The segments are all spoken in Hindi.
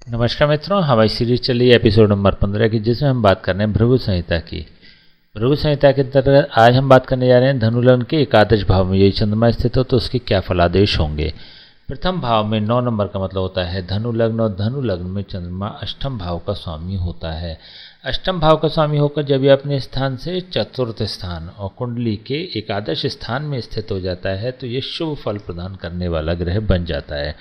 नमस्कार मित्रों, हमारी सीरीज चली एपिसोड नंबर 15 की, जिसमें हम बात कर रहे हैं भृगु संहिता की। भृगु संहिता के अंतर्गत आज हम बात करने जा रहे हैं धनु लग्न के एकादश भाव में यदि चंद्रमा स्थित हो तो उसके क्या फलादेश होंगे। प्रथम भाव में 9 नंबर का मतलब होता है धनु लग्न, और धनु लग्न में चंद्रमा अष्टम भाव का स्वामी होता है। अष्टम भाव का स्वामी होकर जब यह अपने स्थान से चतुर्थ स्थान और कुंडली के एकादश स्थान में स्थित हो जाता है तो ये शुभ फल प्रदान करने वाला ग्रह बन जाता है।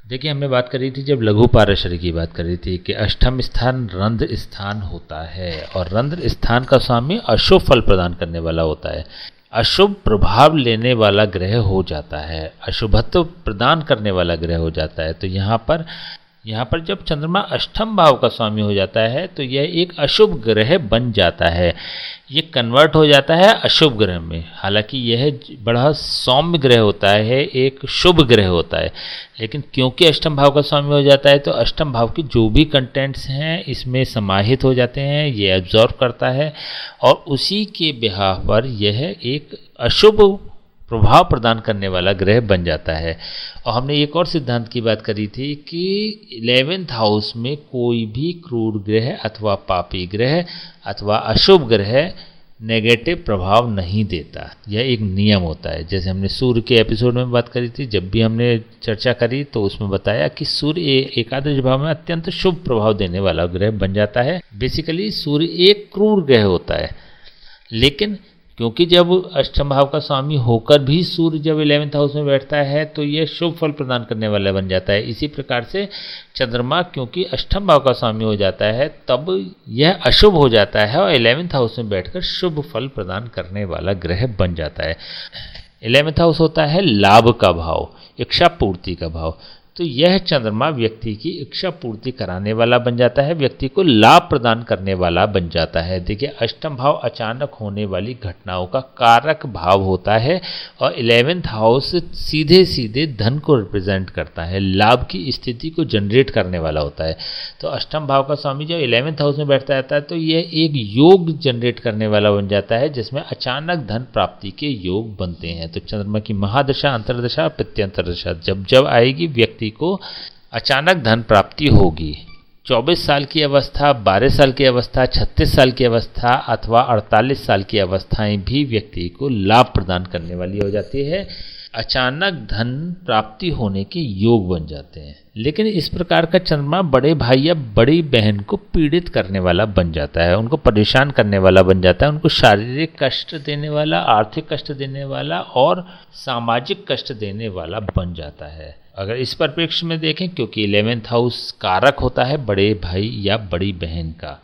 देखिए, हमने बात करी थी जब लघु पाराशरी की बात करी थी कि अष्टम स्थान रंध्र स्थान होता है और रंध्र स्थान का स्वामी अशुभ फल प्रदान करने वाला होता है, अशुभ प्रभाव लेने वाला ग्रह हो जाता है, अशुभत्व प्रदान करने वाला ग्रह हो जाता है। तो यहाँ पर जब चंद्रमा अष्टम भाव का स्वामी हो जाता है तो यह एक अशुभ ग्रह बन जाता है, ये कन्वर्ट हो जाता है अशुभ ग्रह में। हालांकि यह बड़ा सौम्य ग्रह होता है, एक शुभ ग्रह होता है, लेकिन क्योंकि अष्टम भाव का स्वामी हो जाता है तो अष्टम भाव के जो भी कंटेंट्स हैं इसमें समाहित हो जाते हैं, ये एब्जॉर्व करता है और उसी के बिहाफ पर यह एक अशुभ प्रभाव प्रदान करने वाला ग्रह बन जाता है। और हमने एक और सिद्धांत की बात करी थी कि 11th हाउस में कोई भी क्रूर ग्रह अथवा पापी ग्रह अथवा अशुभ ग्रह नेगेटिव प्रभाव नहीं देता, यह एक नियम होता है। जैसे हमने सूर्य के एपिसोड में बात करी थी, जब भी हमने चर्चा करी तो उसमें बताया कि सूर्य एकादश भाव में अत्यंत शुभ प्रभाव देने वाला ग्रह बन जाता है। बेसिकली सूर्य एक क्रूर ग्रह होता है, लेकिन क्योंकि जब अष्टम भाव का स्वामी होकर भी सूर्य जब 11th हाउस में बैठता है तो यह शुभ फल प्रदान करने वाला बन जाता है। इसी प्रकार से चंद्रमा क्योंकि अष्टम भाव का स्वामी हो जाता है तब यह अशुभ हो जाता है और 11th हाउस में बैठकर शुभ फल प्रदान करने वाला ग्रह बन जाता है। 11th हाउस होता है लाभ का भाव, इच्छा पूर्ति का भाव। तो यह चंद्रमा व्यक्ति की इच्छा पूर्ति कराने वाला बन जाता है, व्यक्ति को लाभ प्रदान करने वाला बन जाता है। देखिए, अष्टम भाव अचानक होने वाली घटनाओं का कारक भाव होता है और 11th हाउस सीधे सीधे धन को रिप्रेजेंट करता है, लाभ की स्थिति को जनरेट करने वाला होता है। तो अष्टम भाव का स्वामी जब 11th हाउस में बैठता रहता है तो यह एक योग जनरेट करने वाला बन जाता है, जिसमें अचानक धन प्राप्ति के योग बनते हैं। तो चंद्रमा की महादशा, अंतर्दशा, प्रत्यंतर दशा जब जब आएगी व्यक्ति को अचानक धन प्राप्ति होगी। 24 साल की अवस्था, 12 साल की अवस्था, 36 साल की अवस्था अथवा 48 साल की अवस्थाएं भी व्यक्ति को लाभ प्रदान करने वाली हो जाती है, अचानक धन प्राप्ति होने के योग बन जाते हैं। लेकिन इस प्रकार का चंद्रमा बड़े भाई या बड़ी बहन को पीड़ित करने वाला बन जाता है, उनको परेशान करने वाला बन जाता है, उनको शारीरिक कष्ट देने वाला, आर्थिक कष्ट देने वाला और सामाजिक कष्ट देने वाला बन जाता है। अगर इस परिप्रेक्ष्य में देखें, क्योंकि 11th हाउस कारक होता है बड़े भाई या बड़ी बहन का,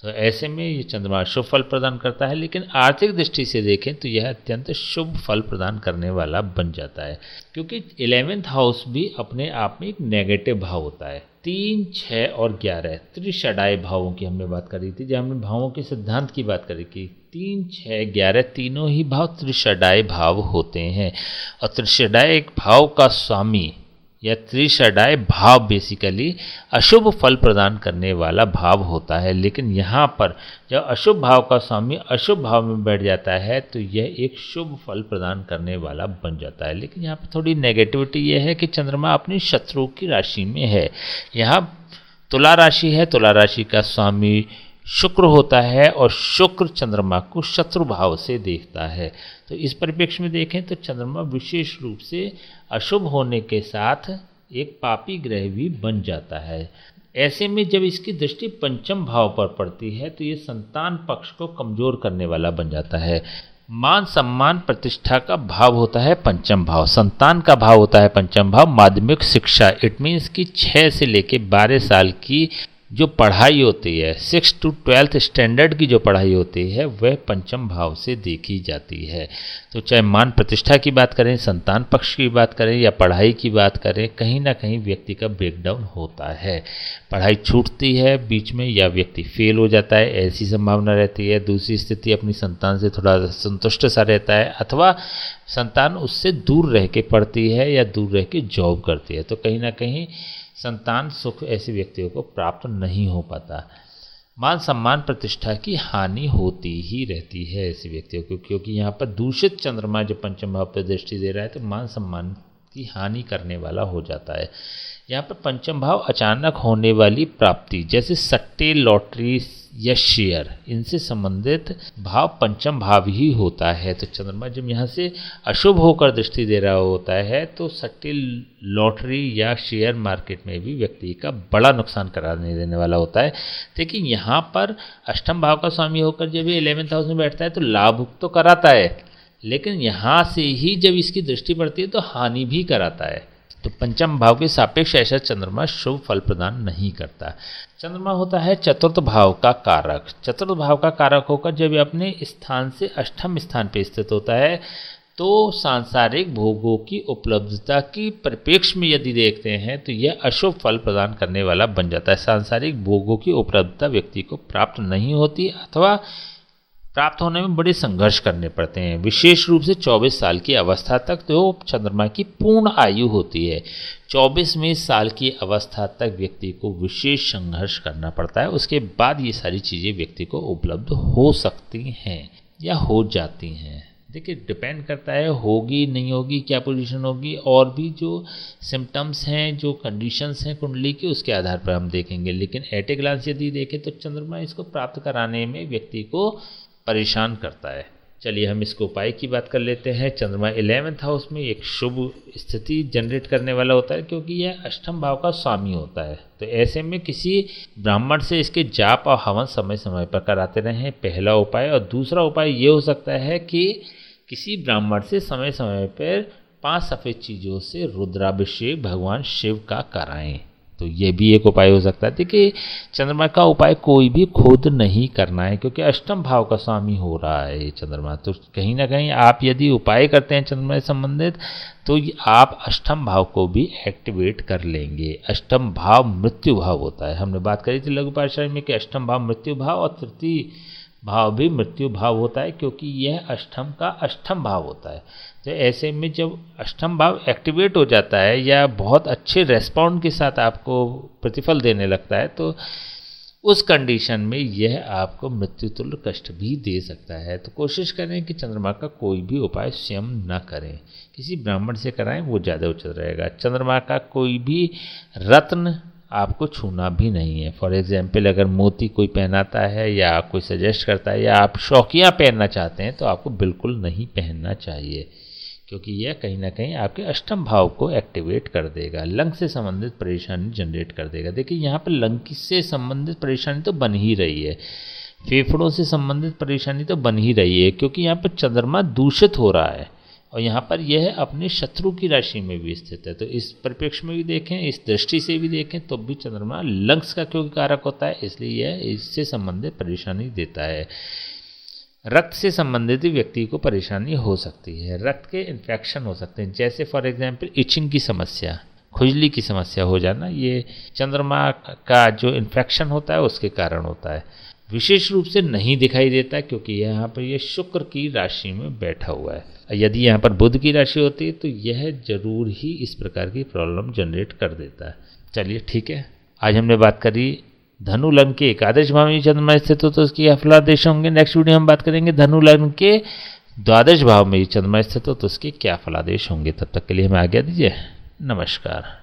तो ऐसे में ये चंद्रमा शुभ फल प्रदान करता है। लेकिन आर्थिक दृष्टि से देखें तो यह अत्यंत शुभ फल प्रदान करने वाला बन जाता है, क्योंकि 11th हाउस भी अपने आप में एक नेगेटिव भाव होता है। 3, 6 और 11 त्रिषडाय भावों की हमने बात करी थी, जब हमने भावों के सिद्धांत की बात करी कि 3, 6, 11 तीनों ही भाव त्रिषडाय भाव होते हैं और त्रिषडाय एक भाव का स्वामी या त्रिषडाय भाव बेसिकली अशुभ फल प्रदान करने वाला भाव होता है। लेकिन यहाँ पर जब अशुभ भाव का स्वामी अशुभ भाव में बैठ जाता है तो यह एक शुभ फल प्रदान करने वाला बन जाता है। लेकिन यहाँ पर थोड़ी नेगेटिविटी यह है कि चंद्रमा अपनी शत्रु की राशि में है। यहाँ तुला राशि है, तुला राशि का स्वामी शुक्र होता है और शुक्र चंद्रमा को शत्रु भाव से देखता है। तो इस परिप्रेक्ष्य में देखें तो चंद्रमा विशेष रूप से अशुभ होने के साथ एक पापी ग्रह भी बन जाता है। ऐसे में जब इसकी दृष्टि पंचम भाव पर पड़ती है तो ये संतान पक्ष को कमजोर करने वाला बन जाता है। मान सम्मान प्रतिष्ठा का भाव होता है पंचम भाव, संतान का भाव होता है पंचम भाव, माध्यमिक शिक्षा, इट मीन्स की 6 से लेके 12 साल की जो पढ़ाई होती है, 6 to 12th स्टैंडर्ड की जो पढ़ाई होती है वह पंचम भाव से देखी जाती है। तो चाहे मान प्रतिष्ठा की बात करें, संतान पक्ष की बात करें या पढ़ाई की बात करें, कहीं ना कहीं व्यक्ति का ब्रेकडाउन होता है, पढ़ाई छूटती है बीच में या व्यक्ति फेल हो जाता है, ऐसी संभावना रहती है। दूसरी स्थिति अपनी संतान से थोड़ा संतुष्ट सा रहता है अथवा संतान उससे दूर रह के पढ़ती है या दूर रह के जॉब करती है, तो कहीं ना कहीं संतान सुख ऐसे व्यक्तियों को प्राप्त नहीं हो पाता। मान सम्मान प्रतिष्ठा की हानि होती ही रहती है ऐसे व्यक्तियों को, क्योंकि यहाँ पर दूषित चंद्रमा जो पंचम भाव पर दृष्टि दे रहा है तो मान सम्मान की हानि करने वाला हो जाता है। यहाँ पर पंचम भाव अचानक होने वाली प्राप्ति, जैसे सट्टे, लॉटरी या शेयर, इनसे संबंधित भाव पंचम भाव ही होता है। तो चंद्रमा जब यहाँ से अशुभ होकर दृष्टि दे रहा होता है तो सट्टे, लॉटरी या शेयर मार्केट में भी व्यक्ति का बड़ा नुकसान कराने देने वाला होता है। लेकिन यहाँ पर अष्टम भाव का स्वामी होकर जब ये 11th हाउस में बैठता है तो लाभ तो कराता है, लेकिन यहाँ से ही जब इसकी दृष्टि पड़ती है तो हानि भी कराता है। तो पंचम भाव के सापेक्ष ऐसा चंद्रमा शुभ फल प्रदान नहीं करता। चंद्रमा होता है चतुर्थ भाव का कारक। चतुर्थ भाव का कारक होकर जब ये अपने स्थान से अष्टम स्थान पर स्थित होता है तो सांसारिक भोगों की उपलब्धता की परिप्रेक्ष्य में यदि देखते हैं तो यह अशुभ फल प्रदान करने वाला बन जाता है। सांसारिक भोगों की उपलब्धता व्यक्ति को प्राप्त नहीं होती अथवा प्राप्त होने में बड़े संघर्ष करने पड़ते हैं। विशेष रूप से 24 साल की अवस्था तक तो चंद्रमा की पूर्ण आयु होती है। 24वें साल की अवस्था तक व्यक्ति को विशेष संघर्ष करना पड़ता है। उसके बाद ये सारी चीज़ें व्यक्ति को उपलब्ध हो सकती हैं या हो जाती हैं। देखिए, डिपेंड करता है होगी नहीं होगी, क्या पोजीशन होगी, और भी जो सिम्टम्स हैं, जो कंडीशंस हैं कुंडली के, उसके आधार पर हम देखेंगे। लेकिन एट ए ग्लांस यदि देखें तो चंद्रमा इसको प्राप्त कराने में व्यक्ति को परेशान करता है। चलिए हम इसको उपाय की बात कर लेते हैं। चंद्रमा 11th हाउस में एक शुभ स्थिति जनरेट करने वाला होता है क्योंकि यह अष्टम भाव का स्वामी होता है। तो ऐसे में किसी ब्राह्मण से इसके जाप और हवन समय समय पर कराते रहें, पहला उपाय। और दूसरा उपाय ये हो सकता है कि किसी ब्राह्मण से समय समय पर 5 सफ़ेद चीज़ों से रुद्राभिषेक भगवान शिव का कराएं। तो ये भी एक उपाय हो सकता है। देखिए, चंद्रमा का उपाय कोई भी खुद नहीं करना है क्योंकि अष्टम भाव का स्वामी हो रहा है ये चंद्रमा। तो कहीं ना कहीं आप यदि उपाय करते हैं चंद्रमा से संबंधित तो आप अष्टम भाव को भी एक्टिवेट कर लेंगे। अष्टम भाव मृत्यु भाव होता है। हमने बात करी थी लघु पाठशाला में कि अष्टम भाव मृत्यु भाव और तृतीय भाव भी मृत्यु भाव होता है क्योंकि यह अष्टम का अष्टम भाव होता है। तो ऐसे में जब अष्टम भाव एक्टिवेट हो जाता है या बहुत अच्छे रेस्पॉन्ड के साथ आपको प्रतिफल देने लगता है तो उस कंडीशन में यह आपको मृत्यु तुल्य कष्ट भी दे सकता है। तो कोशिश करें कि चंद्रमा का कोई भी उपाय स्वयं न करें, किसी ब्राह्मण से कराएं, वो ज़्यादा उचित रहेगा। चंद्रमा का कोई भी रत्न आपको छूना भी नहीं है। फॉर एग्जाम्पल, अगर मोती कोई पहनाता है या कोई सजेस्ट करता है या आप शौकिया पहनना चाहते हैं तो आपको बिल्कुल नहीं पहनना चाहिए क्योंकि यह कहीं ना कहीं आपके अष्टम भाव को एक्टिवेट कर देगा, लंग से संबंधित परेशानी जनरेट कर देगा। देखिए, यहाँ पर लंग से संबंधित परेशानी तो बन ही रही है, फेफड़ों से संबंधित परेशानी तो बन ही रही है क्योंकि यहाँ पर चंद्रमा दूषित हो रहा है और यहाँ पर यह अपने शत्रु की राशि में भी स्थित है। तो इस परिप्रेक्ष्य में भी देखें, इस दृष्टि से भी देखें तो भी चंद्रमा लंग्स का क्योंकि कारक होता है इसलिए यह इससे संबंधित परेशानी देता है। रक्त से संबंधित व्यक्ति को परेशानी हो सकती है, रक्त के इन्फेक्शन हो सकते हैं, जैसे फॉर एग्जांपल इचिंग की समस्या, खुजली की समस्या हो जाना, ये चंद्रमा का जो इन्फेक्शन होता है उसके कारण होता है। विशेष रूप से नहीं दिखाई देता क्योंकि यहाँ पर ये शुक्र की राशि में बैठा हुआ है। यदि यहाँ पर बुध की राशि होती है तो यह जरूर ही इस प्रकार की प्रॉब्लम जनरेट कर देता है। चलिए ठीक है, आज हमने बात करी धनु लग्न के एकादश भाव में चंद्रमा स्थित हो तो उसकी फलादेश होंगे। नेक्स्ट वीडियो हम बात करेंगे धनु लग्न के द्वादश भाव में चंद्रमा स्थित हो तो उसके क्या फलादेश होंगे। तब तक के लिए हमें आज्ञा दीजिए, नमस्कार।